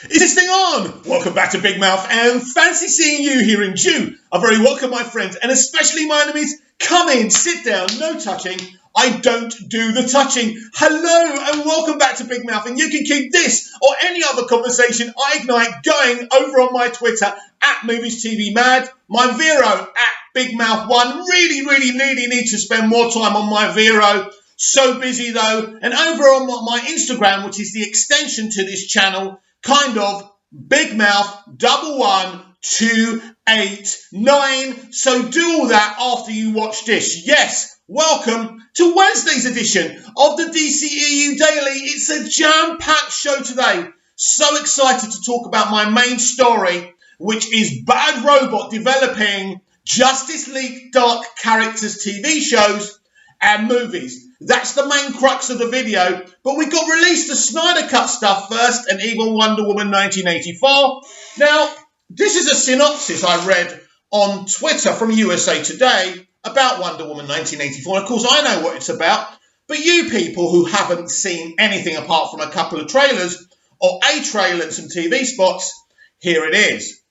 Is this thing on? Welcome back to Big Mouth, and fancy seeing you here in June. A very welcome, my friends, and especially my enemies. Come in, sit down, no touching. I don't do the touching. Hello, and welcome back to Big Mouth, and you can keep this or any other conversation I ignite going over on my Twitter at MoviesTVMad, my Vero at BigMouth1. Really need to spend more time on my Vero. So busy though, and over on my Instagram, which is the extension to this channel, kind of Big Mouth 11289. So do all that after you watch this. Yes, welcome to Wednesday's edition of the dceu Daily. It's a jam-packed show today. So excited to talk about my main story, which is Bad Robot developing Justice League Dark characters TV shows and movies. That's the main crux of the video, but we got released the Snyder Cut stuff first, and even Wonder Woman 1984. Now, this is a synopsis I read on Twitter from USA Today about Wonder Woman 1984. And of course, I know what it's about, but you people who haven't seen anything apart from a couple of trailers, or a trailer and some TV spots, here it is.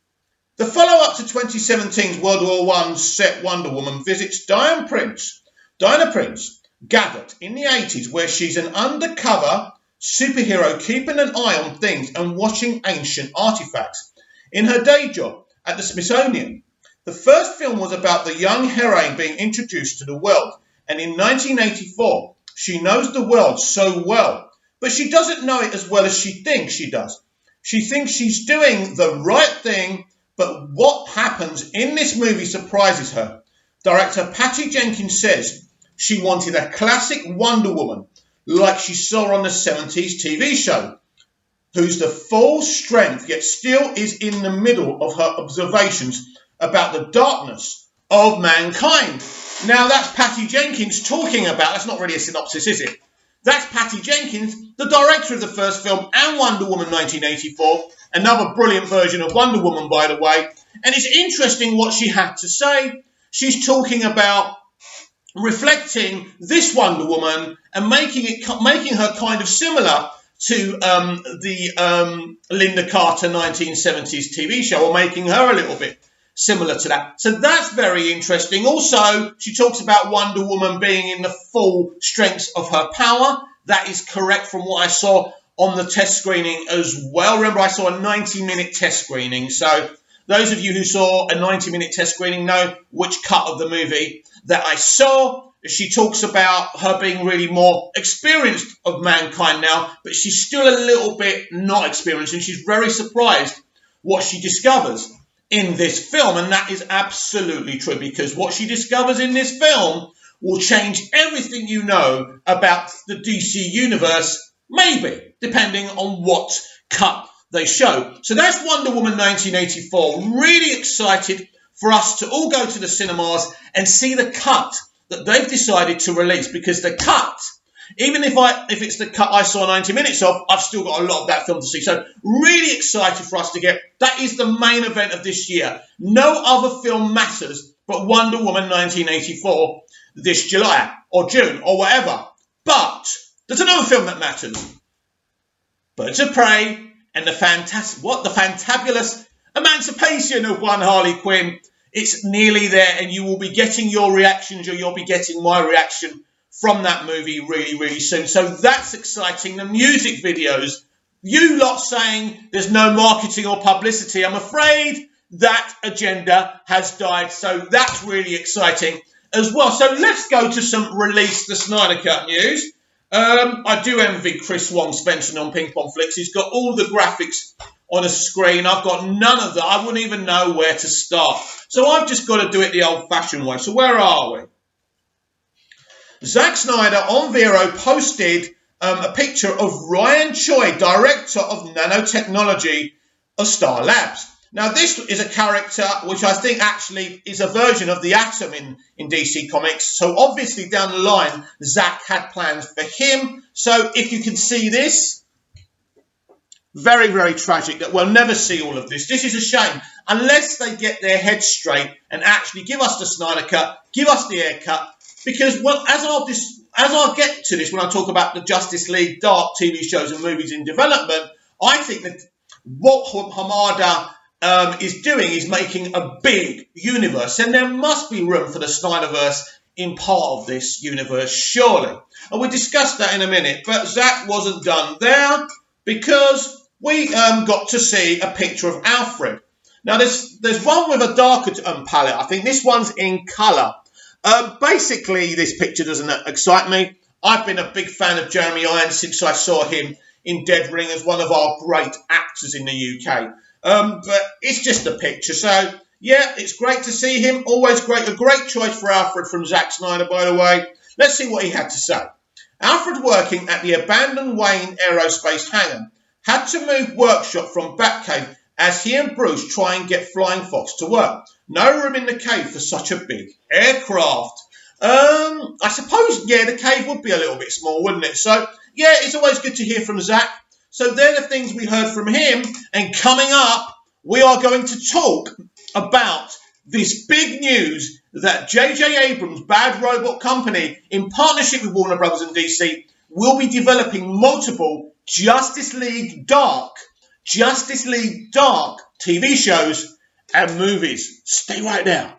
The follow-up to 2017's World War I set Wonder Woman visits Diana Prince, gathered in the 80s, where she's an undercover superhero keeping an eye on things and watching ancient artifacts in her day job at the Smithsonian. The first film was about the young heroine being introduced to the world, and in 1984 she knows the world so well, but she doesn't know it as well as she thinks she does. She thinks she's doing the right thing, but what happens in this movie surprises her. Director Patty Jenkins says she wanted a classic Wonder Woman, like she saw on the 70s TV show, who's the full strength, yet still is in the middle of her observations about the darkness of mankind. Now, that's Patty Jenkins talking about, that's not really a synopsis, is it? That's Patty Jenkins, the director of the first film and Wonder Woman 1984, another brilliant version of Wonder Woman, by the way. And it's interesting what she had to say. She's talking about reflecting this Wonder Woman and making her kind of similar to the Linda Carter 1970s TV show, or making her a little bit similar to that. So that's very interesting. Also, she talks about Wonder Woman being in the full strength of her power. That is correct from what I saw on the test screening as well. Remember, I saw a 90-minute test screening. So those of you who saw a 90-minute test screening know which cut of the movie that I saw. She talks about her being really more experienced of mankind now, but she's still a little bit not experienced, and she's very surprised what she discovers in this film. And that is absolutely true, because what she discovers in this film will change everything you know about the DC universe, maybe, depending on what cut they show. So that's Wonder Woman 1984. Really excited for us to all go to the cinemas and see the cut that they've decided to release, because the cut, even if it's the cut I saw 90 minutes of, I've still got a lot of that film to see. So really excited for us to get, that is the main event of this year. No other film matters but Wonder Woman 1984 this July or June or whatever. But there's another film that matters. Birds of Prey and the fantabulous emancipation of one Harley Quinn. It's nearly there, and you will be getting your reactions, or you'll be getting my reaction from that movie really soon. So that's exciting. The music videos, you lot saying there's no marketing or publicity, I'm afraid that agenda has died. So that's really exciting as well. So let's go to some Release the Snyder Cut news. I do envy Chris Wong Svensson on Ping Pong Flicks. He's got all the graphics on a screen. I've got none of that. I wouldn't even know where to start. So I've just got to do it the old-fashioned way. So where are we? Zack Snyder on Vero posted a picture of Ryan Choi, director of nanotechnology of Star Labs. Now, this is a character which I think actually is a version of the Atom in DC Comics. So obviously down the line, Zack had plans for him. So if you can see this, very tragic that we'll never see all of this. This is a shame. Unless they get their heads straight and actually give us the Snyder Cut, give us the Air Cut. Because, well, as I'll get to this when I talk about the Justice League Dark TV shows and movies in development, I think that what Hamada is doing is making a big universe, and there must be room for the Snyderverse in part of this universe, surely. And we'll discuss that in a minute, but Zack wasn't done there because we got to see a picture of Alfred. Now, there's one with a darker palette. I think this one's in colour. Basically, this picture doesn't excite me. I've been a big fan of Jeremy Irons since I saw him in Dead Ring as one of our great actors in the UK. But it's just a picture. So, yeah, it's great to see him. Always great. A great choice for Alfred from Zack Snyder, by the way. Let's see what he had to say. Alfred, working at the abandoned Wayne Aerospace hangar, had to move workshop from Batcave as he and Bruce try and get Flying Fox to work. No room in the cave for such a big aircraft. I suppose, yeah, the cave would be a little bit small, wouldn't it? So, yeah, it's always good to hear from Zack. So they're the things we heard from him. And coming up, we are going to talk about this big news that J.J. Abrams' Bad Robot Company, in partnership with Warner Brothers and DC, will be developing multiple Justice League Dark TV shows and movies. Stay right there.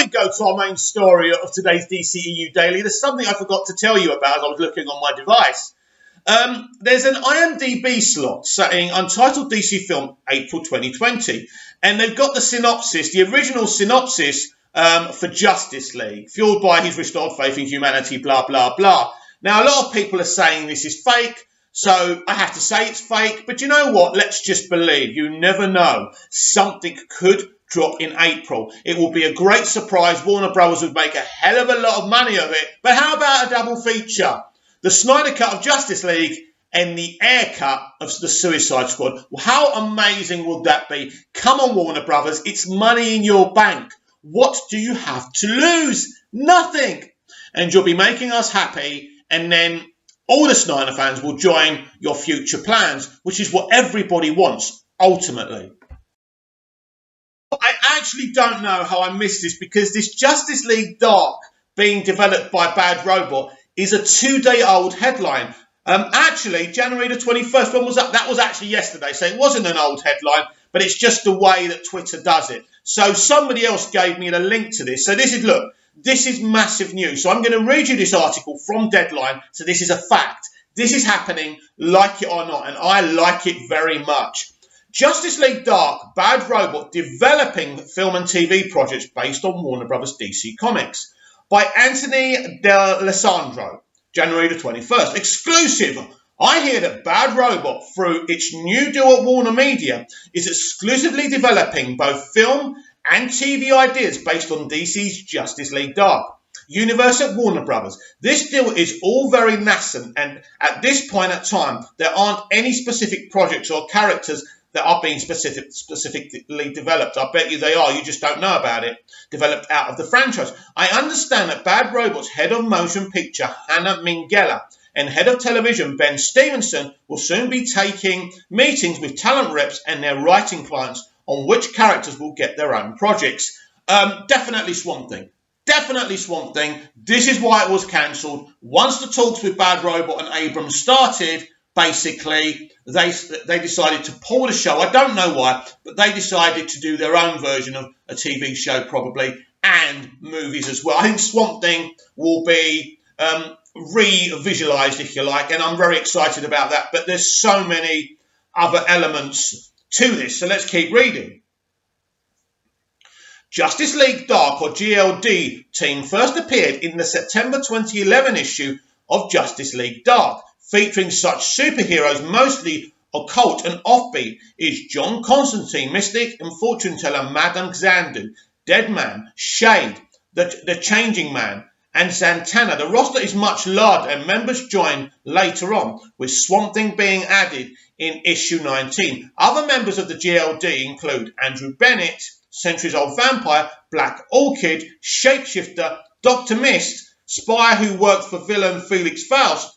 We go to our main story of today's DCEU Daily. There's something I forgot to tell you about as I was looking on my device. There's an IMDb slot saying Untitled DC Film April 2020, and they've got the synopsis, the original synopsis for Justice League, fueled by his restored faith in humanity, blah, blah, blah. Now, a lot of people are saying this is fake, so I have to say it's fake, but you know what? Let's just believe. You never know. Something could drop in April. It will be a great surprise. Warner Brothers would make a hell of a lot of money of it, but how about a double feature? The Snyder Cut of Justice League and the Air Cut of the Suicide Squad. Well, how amazing would that be? Come on, Warner Brothers. It's money in your bank. What do you have to lose? Nothing. And you'll be making us happy, and then all the Snyder fans will join your future plans, which is what everybody wants, ultimately. I actually don't know how I missed this, because this Justice League Dark being developed by Bad Robot is a 2-day-old headline. Actually, January the 21st, when was that? That was actually yesterday, so it wasn't an old headline, but it's just the way that Twitter does it. So somebody else gave me the link to this. So this is massive news. So I'm going to read you this article from Deadline. So this is a fact. This is happening, like it or not, and I like it very much. Justice League Dark, Bad Robot developing film and TV projects based on Warner Brothers DC Comics. By Anthony D'Alessandro, January the 21st. Exclusive. I hear that Bad Robot, through its new deal at Warner Media, is exclusively developing both film and TV ideas based on DC's Justice League Dark universe at Warner Brothers. This deal is all very nascent, and at this point in time, there aren't any specific projects or characters that are being specifically developed. I bet you they are. You just don't know about it. Developed out of the franchise. I understand that Bad Robot's head of motion picture, Hannah Minghella, and head of television, Ben Stevenson, will soon be taking meetings with talent reps and their writing clients on which characters will get their own projects. Definitely Swamp Thing. Definitely Swamp Thing. This is why it was cancelled. Once the talks with Bad Robot and Abrams started, basically, they decided to pull the show. I don't know why, but they decided to do their own version of a TV show, probably, and movies as well. I think Swamp Thing will be re-visualised, if you like, and I'm very excited about that. But there's so many other elements to this, so let's keep reading. Justice League Dark, or GLD, team first appeared in the September 2011 issue of Justice League Dark, featuring such superheroes mostly occult and offbeat is John Constantine, Mystic and Fortune Teller Madame Xandu, Deadman, Shade, the Changing Man, and Zatanna. The roster is much larger and members join later on, with Swamp Thing being added in issue 19. Other members of the GLD include Andrew Bennett, centuries-old vampire, Black Orchid, Shapeshifter, Dr. Mist, spy who worked for villain Felix Faust.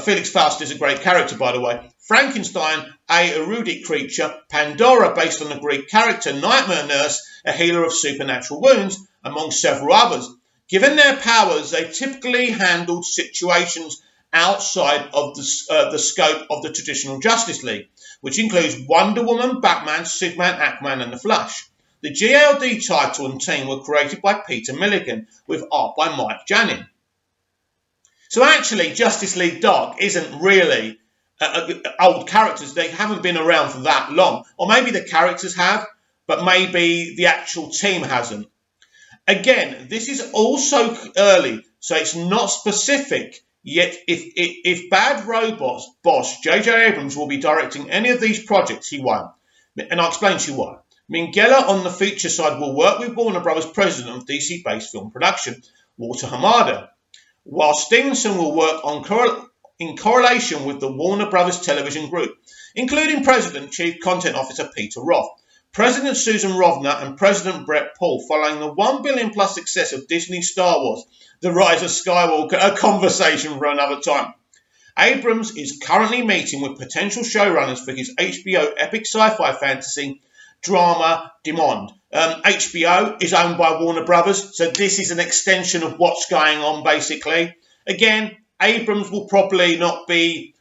Felix Faust is a great character, by the way. Frankenstein, a erudic creature. Pandora, based on the Greek character. Nightmare Nurse, a healer of supernatural wounds, among several others. Given their powers, they typically handled situations outside of the scope of the traditional Justice League, which includes Wonder Woman, Batman, Superman, Aquaman, and the Flash. The GLD title and team were created by Peter Milligan, with art by Mike Janin. So actually, Justice League Dark isn't really old characters. They haven't been around for that long. Or maybe the characters have, but maybe the actual team hasn't. Again, this is also early, so it's not specific. Yet, if Bad Robots boss J.J. Abrams will be directing any of these projects, he won't. And I'll explain to you why. Minghella on the feature side will work with Warner Brothers president of DC-based film production, Walter Hamada, while Stevenson will work in correlation with the Warner Brothers television group, including President Chief Content Officer Peter Roth, President Susan Rovner, and President Brett Paul, following the $1 billion plus success of Disney's Star Wars, The Rise of Skywalker, a conversation for another time. Abrams is currently meeting with potential showrunners for his HBO epic sci-fi fantasy drama Demond. HBO is owned by Warner Brothers, so this is an extension of what's going on, basically. Again, Abrams will probably not be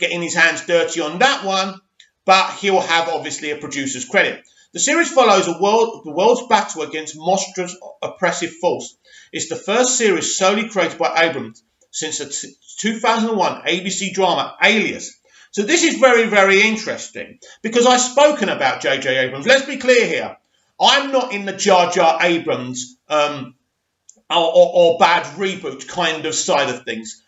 getting his hands dirty on that one, but he'll have, obviously, a producer's credit. The series follows the world's battle against monstrous oppressive force. It's the first series solely created by Abrams since the 2001 ABC drama Alias. So this is very, very interesting, because I've spoken about J.J. Abrams. Let's be clear here. I'm not in the Jar Jar Abrams or bad reboot kind of side of things.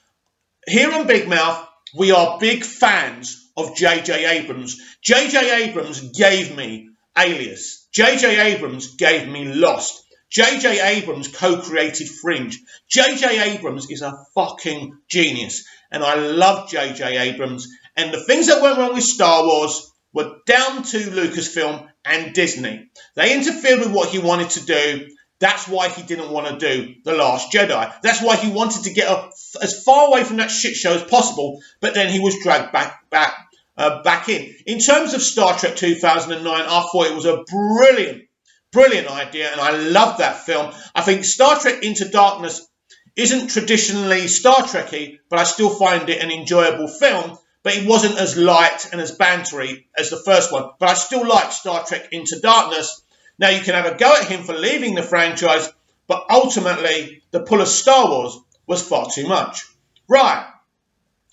Here on Big Mouth, we are big fans of J.J. Abrams. J.J. Abrams gave me Alias. J.J. Abrams gave me Lost. J.J. Abrams co-created Fringe. J.J. Abrams is a fucking genius. And I love J.J. Abrams. And the things that went wrong with Star Wars were down to Lucasfilm and Disney. They interfered with what he wanted to do. That's why he didn't want to do The Last Jedi. That's why he wanted to get as far away from that shit show as possible, but then he was dragged back in. In terms of Star Trek 2009, I thought it was a brilliant idea, and I love that film. I think Star Trek Into Darkness isn't traditionally Star Trekky, but I still find it an enjoyable film. But it wasn't as light and as bantery as the first one. But I still like Star Trek Into Darkness. Now, you can have a go at him for leaving the franchise, but ultimately, the pull of Star Wars was far too much. Right.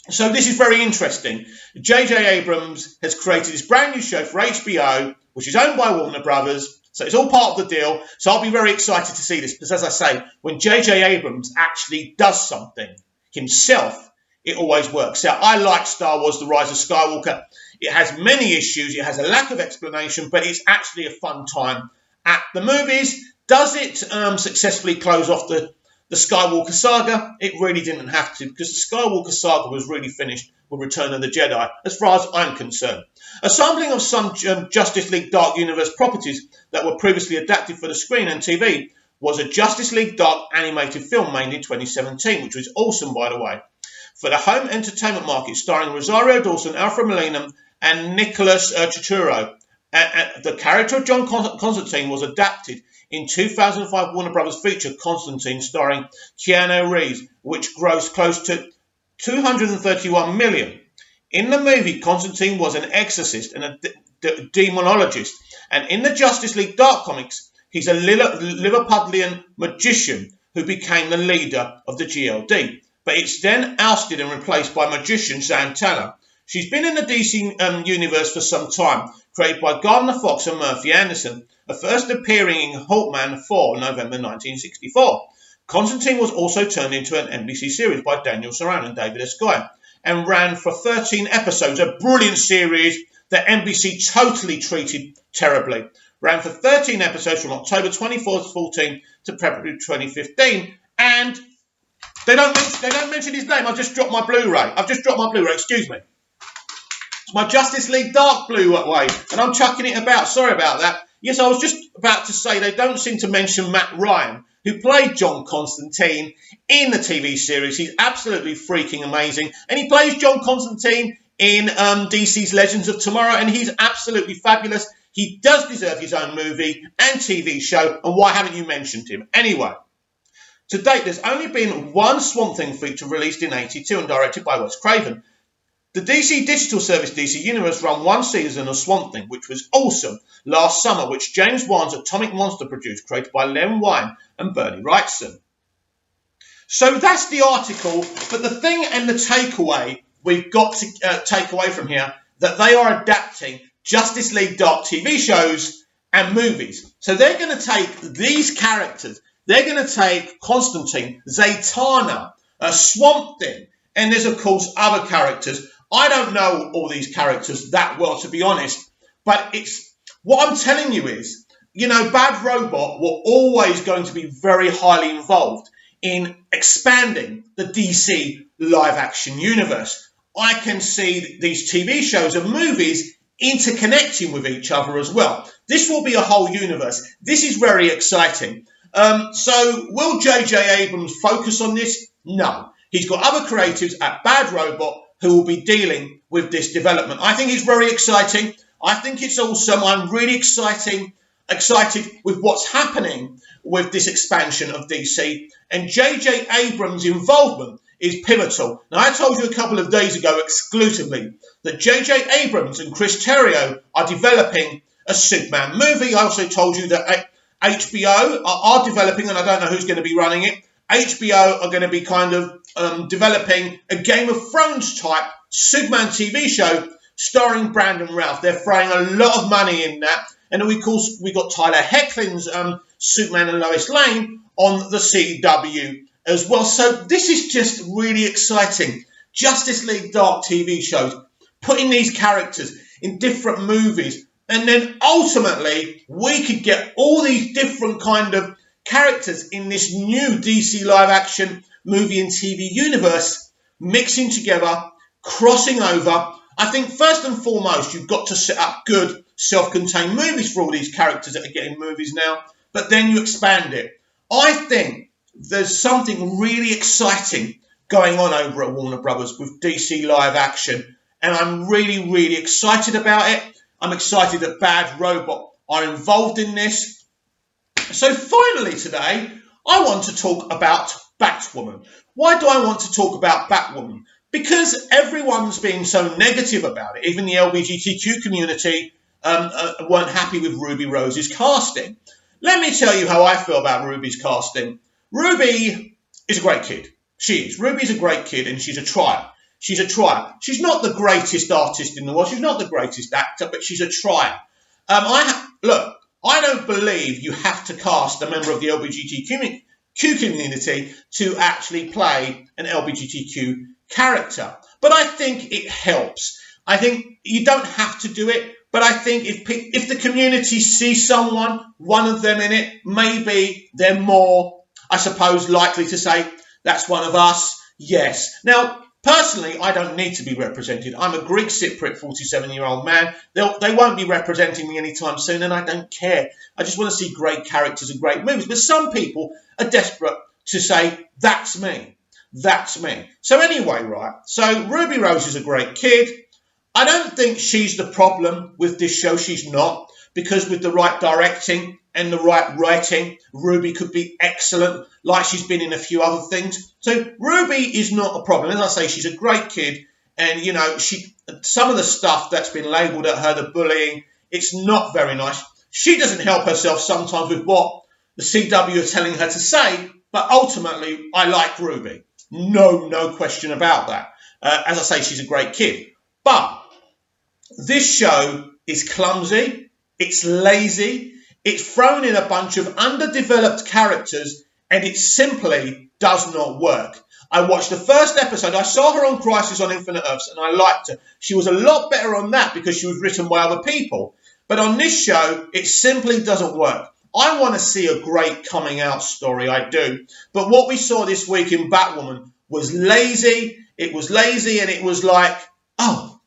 So this is very interesting. J.J. Abrams has created this brand new show for HBO, which is owned by Warner Brothers. So it's all part of the deal. So I'll be very excited to see this, because as I say, when J.J. Abrams actually does something himself, it always works out. I like Star Wars, The Rise of Skywalker. It has many issues. It has a lack of explanation, but it's actually a fun time at the movies. Does it successfully close off the Skywalker saga? It really didn't have to, because the Skywalker saga was really finished with Return of the Jedi, as far as I'm concerned. A sampling of some Justice League Dark Universe properties that were previously adapted for the screen and TV was a Justice League Dark animated film made in 2017, which was awesome, by the way. For the home entertainment market, starring Rosario Dawson, Alfred Molina, and Nicholas Turturro. The character of John Constantine was adapted in 2005 Warner Brothers feature Constantine, starring Keanu Reeves, which grossed close to $231 million. In the movie, Constantine was an exorcist and a demonologist, and in the Justice League Dark comics, he's a Liverpudlian magician who became the leader of the GLD. But it's then ousted and replaced by magician Sam Tanner. She's been in the DC universe for some time, created by Gardner Fox and Murphy Anderson, first appearing in Hulkman 4, November 1964. Constantine was also turned into an NBC series by Daniel Saran and David S. Goyer, and ran for 13 episodes, a brilliant series that NBC totally treated terribly. Ran for 13 episodes from October 2014 to February 2015, and They don't mention his name. I've just dropped my Blu-ray. Excuse me. It's my Justice League Dark Blu-ray, and I'm chucking it about. Sorry about that. Yes, I was just about to say they don't seem to mention Matt Ryan, who played John Constantine in the TV series. He's absolutely freaking amazing, and he plays John Constantine in DC's Legends of Tomorrow, and he's absolutely fabulous. He does deserve his own movie and TV show, and why haven't you mentioned him? Anyway. To date, there's only been one Swamp Thing feature released in '82 and directed by Wes Craven. The DC digital service DC Universe ran one season of Swamp Thing, which was awesome, last summer, which James Wan's Atomic Monster produced, created by Len Wein and Bernie Wrightson. So that's the article, but the thing and the takeaway we've got to take away from here, that they are adapting Justice League Dark TV shows and movies. So they're going to take these characters, they're going to take Constantine, Zatanna, Swamp Thing, and there's of course other characters. I don't know all these characters that well, to be honest, but it's what I'm telling you is, you know, Bad Robot were always going to be very highly involved in expanding the DC live action universe. I can see these TV shows and movies interconnecting with each other as well. This will be a whole universe. This is very exciting. So will J.J. Abrams focus on this? No. He's got other creatives at Bad Robot who will be dealing with this development. I think it's very exciting. I think it's awesome. I'm really excited with what's happening with this expansion of DC. And J.J. Abrams' involvement is pivotal. Now, I told you a couple of days ago exclusively that J.J. Abrams and Chris Terrio are developing a Superman movie. I also told you that HBO are developing, and I don't know who's going to be running it. HBO are going to be kind of developing a Game of Thrones type Superman TV show starring Brandon Routh. They're throwing a lot of money in that. And then, of course, we got Tyler Hoechlin's Superman and Lois Lane on the CW as well. So this is just really exciting. Justice League Dark TV shows, putting these characters in different movies. And then ultimately, we could get all these different kind of characters in this new DC live action movie and TV universe, mixing together, crossing over. I think first and foremost, you've got to set up good self-contained movies for all these characters that are getting movies now, but then you expand it. I think there's something really exciting going on over at Warner Brothers with DC live action, and I'm really, really excited about it. I'm excited that Bad Robot are involved in this. So finally today, I want to talk about Batwoman. Why do I want to talk about Batwoman? Because everyone's been so negative about it. Even the LGBTQ community weren't happy with Ruby Rose's casting. Let me tell you how I feel about Ruby's casting. Ruby is a great kid. She is. Ruby's a great kid, and she's a trier. She's a trier. She's not the greatest artist in the world. She's not the greatest actor, but she's a trier. Look, I don't believe you have to cast a member of the LGBTQ community to actually play an LGBTQ character. But I think it helps. I think you don't have to do it, but I think if the community sees someone, one of them in it, maybe they're more, I suppose, likely to say, that's one of us. Yes. Now, personally, I don't need to be represented. I'm a Greek Cypriot 47-year-old man. They won't be representing me anytime soon, and I don't care. I just want to see great characters and great movies. But some people are desperate to say, that's me. That's me. So anyway, right. So Ruby Rose is a great kid. I don't think she's the problem with this show. She's not. Because with the right directing and the right writing, Ruby could be excellent, like she's been in a few other things. So Ruby is not a problem. As I say, she's a great kid. And, you know, some of the stuff that's been labelled at her, the bullying, it's not very nice. She doesn't help herself sometimes with what the CW are telling her to say. But ultimately, I like Ruby. No question about that. As I say, she's a great kid. But this show is clumsy. It's lazy, it's thrown in a bunch of underdeveloped characters, and it simply does not work. I watched the first episode. I saw her on Crisis on Infinite Earths, and I liked her. She was a lot better on that because she was written by other people. But on this show, it simply doesn't work. I want to see a great coming out story, I do. But what we saw this week in Batwoman was lazy. It was lazy, and it was like, oh,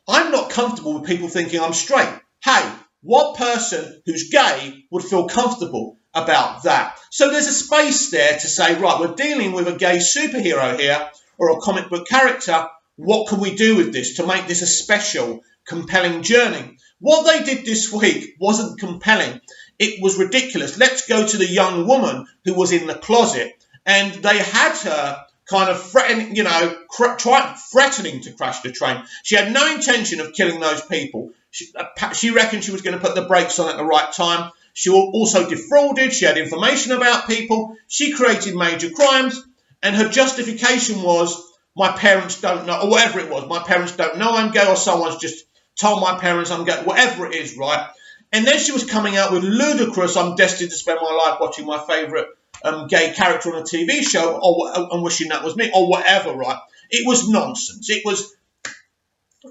I'm not comfortable with people thinking I'm straight. Hey, what person who's gay would feel comfortable about that? So there's a space there to say, right, we're dealing with a gay superhero here or a comic book character. What can we do with this to make this a special, compelling journey? What they did this week wasn't compelling. It was ridiculous. Let's go to the young woman who was in the closet, and they had her kind of threatening, threatening to crash the train. She had no intention of killing those people. She reckoned she was going to put the brakes on at the right time. She also defrauded. She had information about people. She created major crimes, and her justification was, my parents don't know, or whatever it was. My parents don't know I'm gay, or someone's just told my parents I'm gay, whatever it is, right? And then she was coming out with ludicrous, I'm destined to spend my life watching my favourite gay character on a TV show, and wishing that was me, or whatever, right? It was nonsense. It was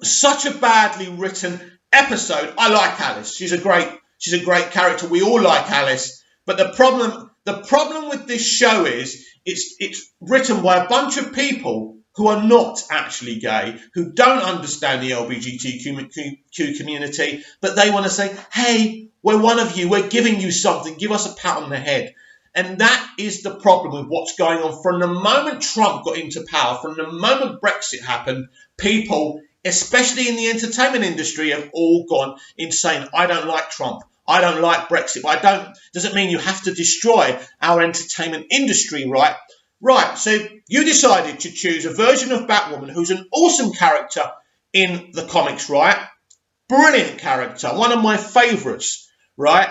such a badly written episode. I like Alice. She's a great character. We all like Alice. But the problem with this show is it's written by a bunch of people who are not actually gay, who don't understand the LGBTQ community, but they want to say, hey, we're one of you, we're giving you something, give us a pat on the head. And that is the problem with what's going on. From the moment Trump got into power, from the moment Brexit happened, people, especially in the entertainment industry, have all gone insane. I don't like Trump. I don't like Brexit. But doesn't mean you have to destroy our entertainment industry, right? Right, so you decided to choose a version of Batwoman who's an awesome character in the comics, right? Brilliant character, one of my favourites, right?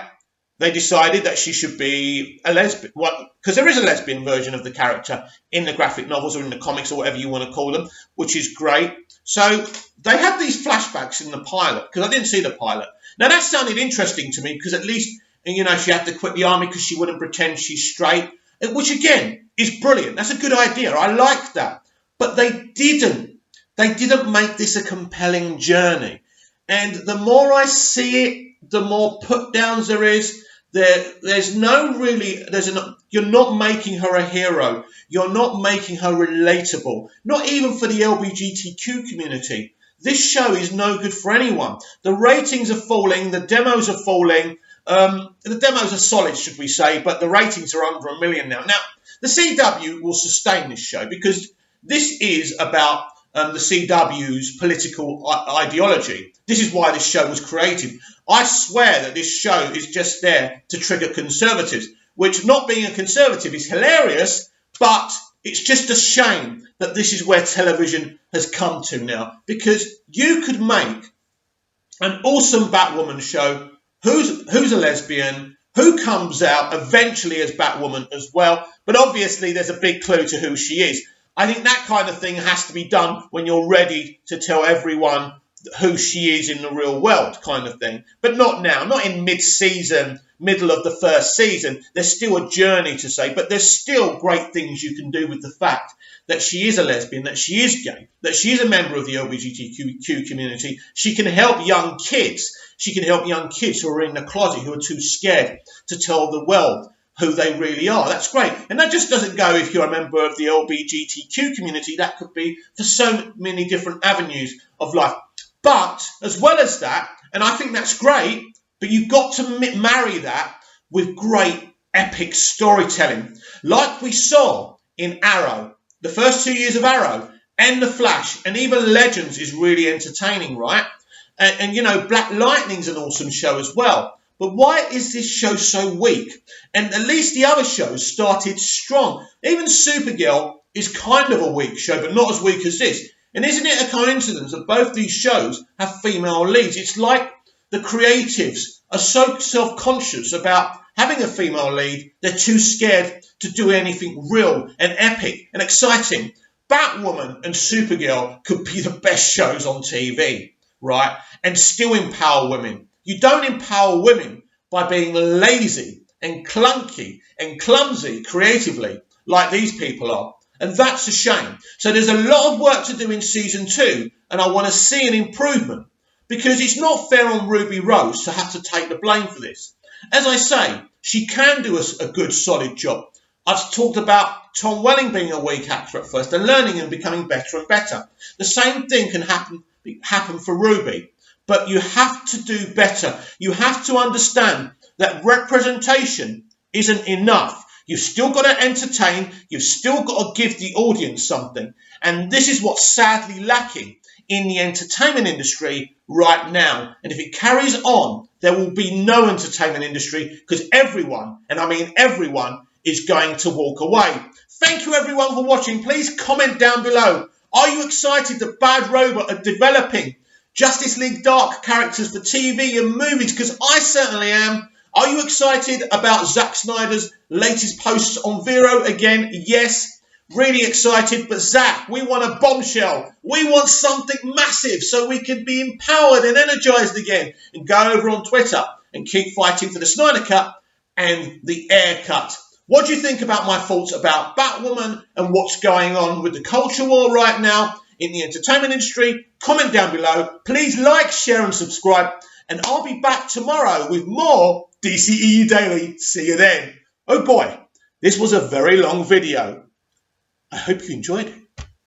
They decided that she should be a lesbian, because there is a lesbian version of the character in the graphic novels or in the comics or whatever you want to call them, which is great. So they had these flashbacks in the pilot, because I didn't see the pilot. Now that sounded interesting to me, because at least, she had to quit the army because she wouldn't pretend she's straight, which again is brilliant. That's a good idea. I like that. But they didn't make this a compelling journey. And the more I see it, the more put downs there is. You're not making her a hero. You're not making her relatable. Not even for the LGBTQ community. This show is no good for anyone. The ratings are falling. The demos are falling. The demos are solid, should we say, but the ratings are under 1 million now. Now, the CW will sustain this show because this is about the CW's political ideology. This is why this show was created. I swear that this show is just there to trigger conservatives, which, not being a conservative, is hilarious, but it's just a shame that this is where television has come to now, because you could make an awesome Batwoman show who's a lesbian, who comes out eventually as Batwoman as well, but obviously there's a big clue to who she is. I think that kind of thing has to be done when you're ready to tell everyone who she is in the real world, kind of thing. But not now, not in mid-season, middle of the first season. There's still a journey to say, but there's still great things you can do with the fact that she is a lesbian, that she is gay, that she is a member of the LGBTQ community. She can help young kids. She can help young kids who are in the closet, who are too scared to tell the world who they really are. That's great. And that just doesn't go if you're a member of the LGBTQ community. That could be for so many different avenues of life. But as well as that, and I think that's great, but you've got to marry that with great epic storytelling. Like we saw in Arrow, the first 2 years of Arrow, and The Flash, and even Legends is really entertaining, right? And Black Lightning's an awesome show as well. But why is this show so weak? And at least the other shows started strong. Even Supergirl is kind of a weak show, but not as weak as this. And isn't it a coincidence that both these shows have female leads? It's like the creatives are so self-conscious about having a female lead, they're too scared to do anything real and epic and exciting. Batwoman and Supergirl could be the best shows on TV, right? And still empower women. You don't empower women by being lazy and clunky and clumsy creatively like these people are. And that's a shame. So there's a lot of work to do in season 2, and I want to see an improvement, because it's not fair on Ruby Rose to have to take the blame for this. As I say, she can do a good, solid job. I've talked about Tom Welling being a weak actor at first and learning and becoming better and better. The same thing can happen for Ruby, but you have to do better. You have to understand that representation isn't enough. You've still got to entertain. You've still got to give the audience something. And this is what's sadly lacking in the entertainment industry right now. And if it carries on, there will be no entertainment industry because everyone, and I mean everyone, is going to walk away. Thank you everyone for watching. Please comment down below. Are you excited that Bad Robot are developing Justice League Dark characters for TV and movies? Because I certainly am. Are you excited about Zack Snyder's latest posts on Vero again? Yes, really excited. But Zack, we want a bombshell. We want something massive so we can be empowered and energized again and go over on Twitter and keep fighting for the Snyder Cut and the Air Cut. What do you think about my thoughts about Batwoman and what's going on with the culture war right now in the entertainment industry? Comment down below. Please like, share and subscribe. And I'll be back tomorrow with more DCEU Daily. See you then. Oh boy, this was a very long video. I hope you enjoyed it.